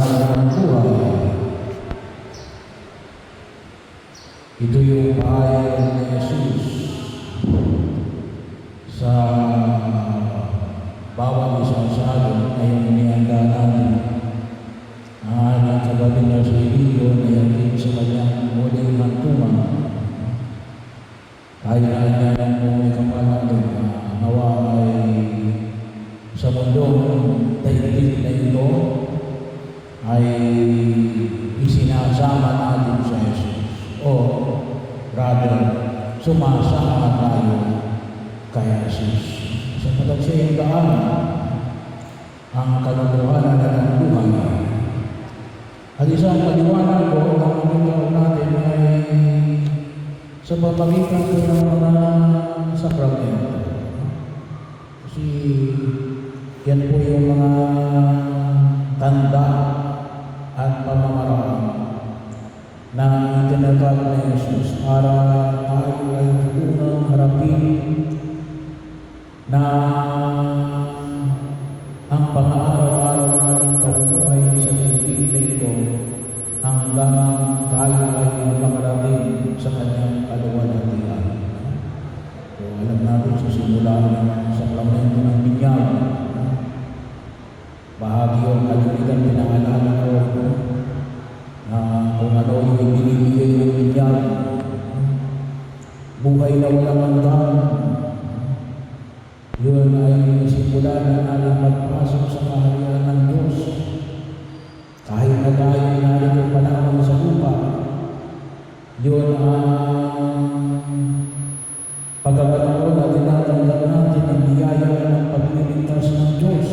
ng buhay. Ito yung pahayag ni Jesus sa bawat isang salon na yung inihanda natin. Ang kagabi niya sa Iliyo na yakin sa kanyang muling hantungan. Tayo na niya ng may kapalan doon nawa ay sa mundong daigdig na ito ay isinasama natin sa Jesus. O rather, sumasama tayo kay Jesus. Sapagkat siya yung daan ang katotohanan ng buhay. At isang paliwanag ko na makikita natin ay sa pamamagitan ko ng mga sakramento. Kasi yan po yung mga tanda at pamamaraan na itinatag na Jesus para tayo ay unang harapin na ang pang-araw-araw natin pamumuhay sa daigdig na ito hanggang tayo ay makarating sa kanyang kaluwalhatian. So, alam natin sa simula ng sakramento ng binyag, bahagi yung kalimitan pinangalala ko na kung ano yung ibinibigay ng binyag, buhay na walang hanggan. Yun ay simula ng ating pagpasok sa kaharian ng Diyos. Kahit na tayo narito pa lamang sa lupa, yun ang pagkakataon na tinatanggap natin ang biyaya ng pagliligtas ng Diyos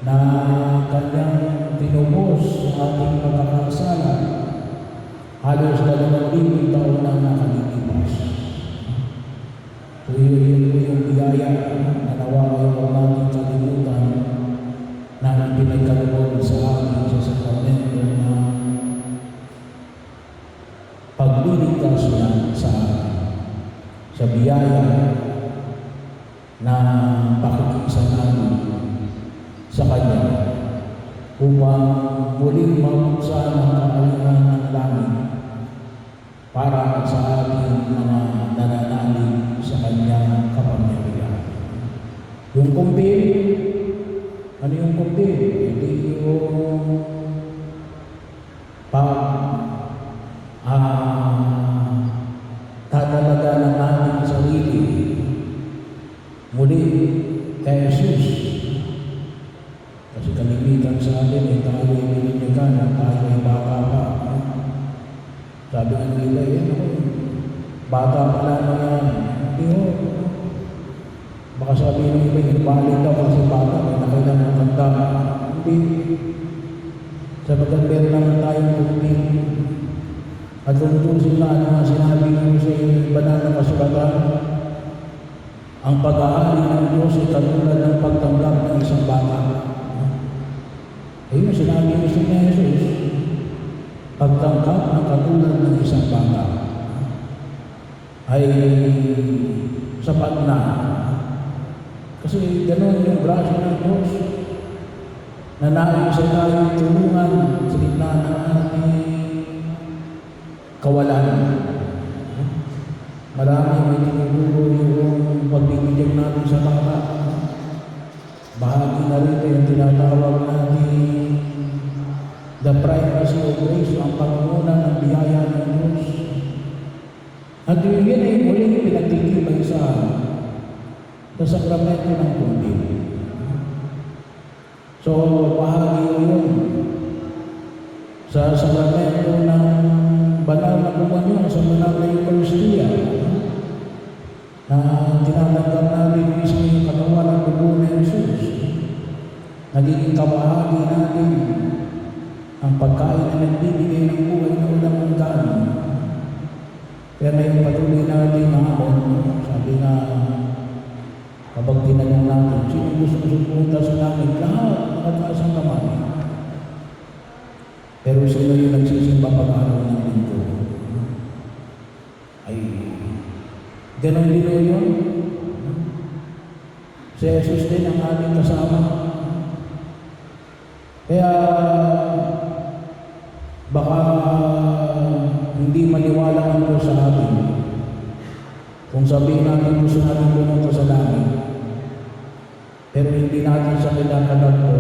na kanyang tinubos sa ating pagkakasala halos 2,000 taon na nakalilipas. So yun yung biyaya na nawa ay huwag natin kalimutan na pinagkaloob sa atin sa sakramento na pagliligtas niya sa atin. Sa biyaya na pakikisa natin sa Kanya upang muling mabuksan ang kaharian ng langit para sa ating mga nananalig sa Kanyang kapangyarihan. Yung kumpil, ano yung kumpil? Hindi yung tatalaga ng ating sarili muli kay Jesus. Kasi kalimitan sa atin ay tayo ay bininyagan at tayo ay bata pa. Sabi ng nila, bata pa lang yan. Hindi ho. Baka sabi ng iba, invalid daw kasi bata, may nakailan ng tanda. Hindi. Sapagkat meron naman tayong kumpil. At kung tutusin na ano ang sinabi ko sa banal na kasulatan, ang pag-aari ng Diyos ay katulad ng pagtanggap ng isang bata. Ayun, sinabi ni Jesus, pagtanggap ng katulad ng isang bata ay sapat na. Kasi ganoon yung grasya ng Diyos na nais sa tayo tulungan sa gitna ng ating kawalan. Marami may tinuturo yung pagbibigyan natin sa bata. Bahagi na rin yung tinatawag natin the primacy of grace, ang pangunguna ng biyaya ng Diyos. At yun ay muling pinagtitibay sa sakramento ng kumpil. So, bahagi yun sa sakramento ng banal na komunyon, sa banal na Eucharistia, na tinatanggap natin mismo yung katawan ng dugo ni Jesus. Nagiging kabahagi natin ang pagkain na nagbibigay ng buhay na walang hanggan. Kaya na yung patuloy natin hamon, sabi nga, kapag tinanong natin, sino gusto supunta sa langit? Lahat, nakataas ang kamay. Pero sino yung nagsisimba pag-araw ng linggo? Ay, ganun din yun. Si Jesus din ang ating kasama. Kaya Baka hindi maniwala ang Diyos sa atin. Kung sabihin natin gusto natin pumunta sa langit, pero hindi natin sa kinakatakbo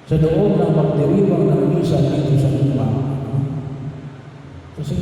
sa loob ng magdiriwang ng misa dito sa lupa. Kasi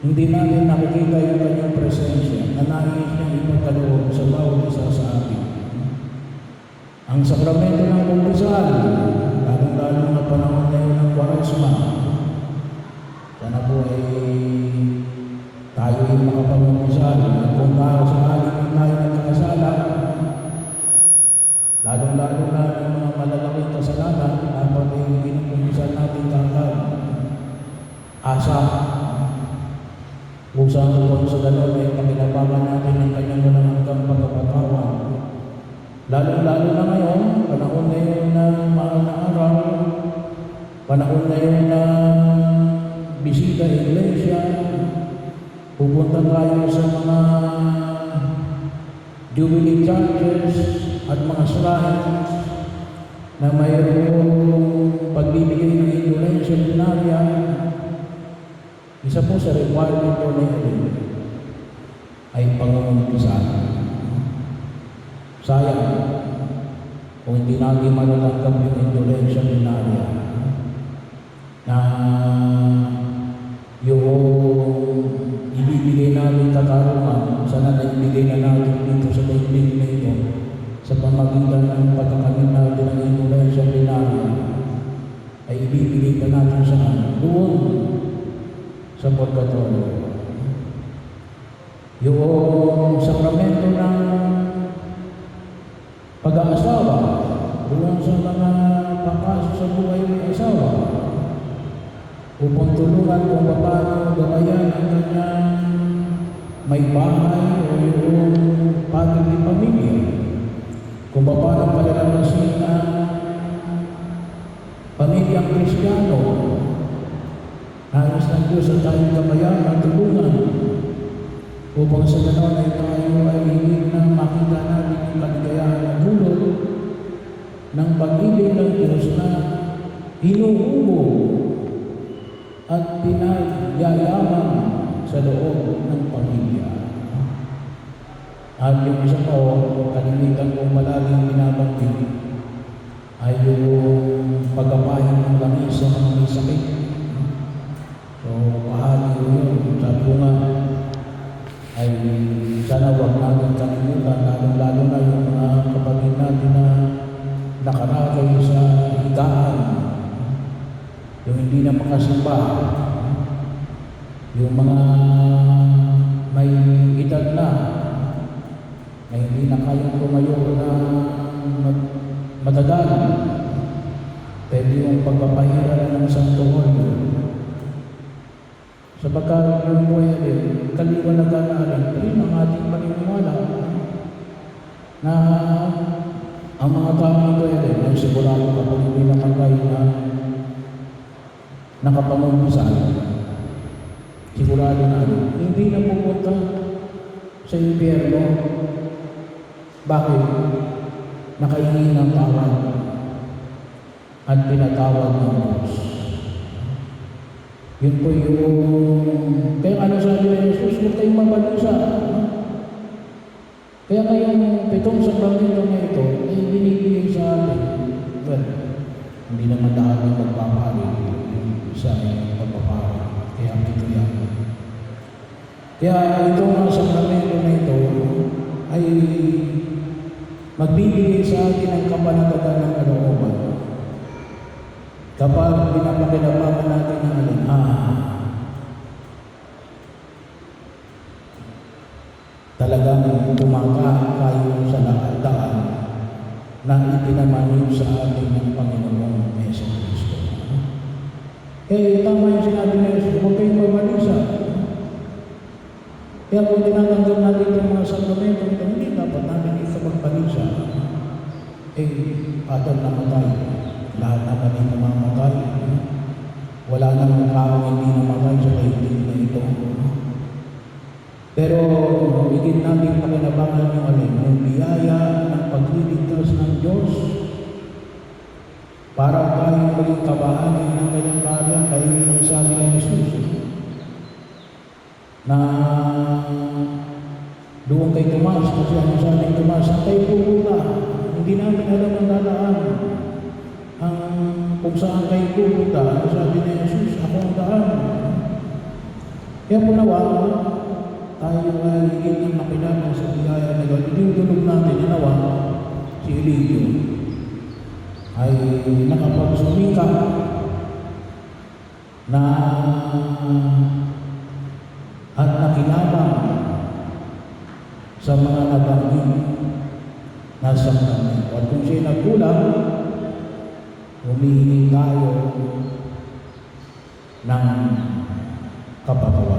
hindi natin nakikita yung kanyang presensya na nais niyang ipagkaloob sa bawat isa sa atin. Ang sakramento ng kumpisal, lalong-lalo na panahon ngayon ng Kwaresma, sana po ay tayo ay makapag-kumpisal. At kung sakali tayo nagkakasala, lalong-lalo na yung mga malalaking kasalanan, dapat ay kinukumpisal natin kagad. Asa, kung saan po sa gano'n ay pakinabangan natin ang kanyang walang hanggang pagkapatawa. Lalo-lalo na ngayon, panahon na yun ng mahal na araw, panahon na yun ng bisita iglesia, pupunta tayo sa mga jubilee churches at mga shrines na mayroong pagbibigay ng indulensya dinarya. Isa po sa requirement po na yun ay pangungumpisan. Sayang kung hindi natin matatanggap yung indulensya dinarya na yung ibibigay natin katarungan, sana naibigay na natin dito sa daigdig na ito sa pamagitan ng pagkakamit natin ng indulensya dinarya ay ibibigay pa natin saan? Doon sa purgatorio. Yung sakramento ng pag-aasawa, doon sa mga papasok sa buhay ng asawa, upang tulungan kung paano gabayan ang kanyang may bahay o yung pagiging pamilya, kung paano palalakasin ang pamilyang Kristiyano. Nais ng Diyos at tayong gabayan at tulungan upang sa gano'n ay tayo ay higit na makita natin yung kaligayahan ng dulot ng pag-ibig ng Diyos na hinuhubo at pinagyayaman sa loob ng pamilya. At yung isa ko, kalimitan kong malaking binabanggit ay yung pagkapahin ng langis sa mga may sakit. So, pahali yun. Sabi ko nga, ay sana huwag natin kalimutan, lalong-lalo na yung mga kapatid natin na nakarakay sa higaan, yung hindi na makasimba, yung mga may edad na hindi na kayang tumayo na matagal, pwede yung pagpapahira ng Santo Olyo. Sapagkat yung buhay din, kaliwanagan natin rin ang ating paniniwala na ang mga tao ito din ay sigurado kapag hindi namatay na nakapangumpisan, sigurado na hindi na pupunta sa impyerno. Bakit? Nakahingi ng tawad at pinatawad ng Diyos. Yun po yung... Kaya ano sabi ni Jesus, huwag kayong mabalusa. Kaya ngayong pitong sakramento na ito ay binibigay sa atin. Well, hindi naman dahil magpapari. Isa ay pagpapari. Kaya ito yan. Kaya itong sakramento na ito ay magbibigay sa atin ang kapanatagan ng kalooban. Kapag pinapakinabangan natin ng alin, talagang tumaka sa lahat na ipinamanyo sa atin ng Panginoong Yesu Cristo. Tama yung sinabi ni Jesus, huwag kayong mabalisa. Kaya kung tinatanggap natin itong mga sakramento, hindi dapat natin isa magbalisa. Patol na matay. Lahat naman ay namamatay. Wala namang tao hindi namatay sa daigdig na ito. Pero higit natin pakinabangan yung yung biyaya ng pagliligtas ng Diyos para tayong maging kabahagi ng kanyang karya kaya yung sabi ni Jesus na doon kay Tomas, kasi ano sabi ni Tomas, saan kayo pupunta? Hindi namin alam ang dadaan. Kung saan kayo pupunta, ano sabi ni Jesus, ako ang daan. Kaya po nawa, tayo ay higit ng makilaman sa bigaya na gawin. Dinudulog natin, nawa, si Elidio ay nakapagsumika na at nakilabang sa mga nabanggit na sakramento. At kung siya nagkulang, humihingi tayo ng kapatawaran.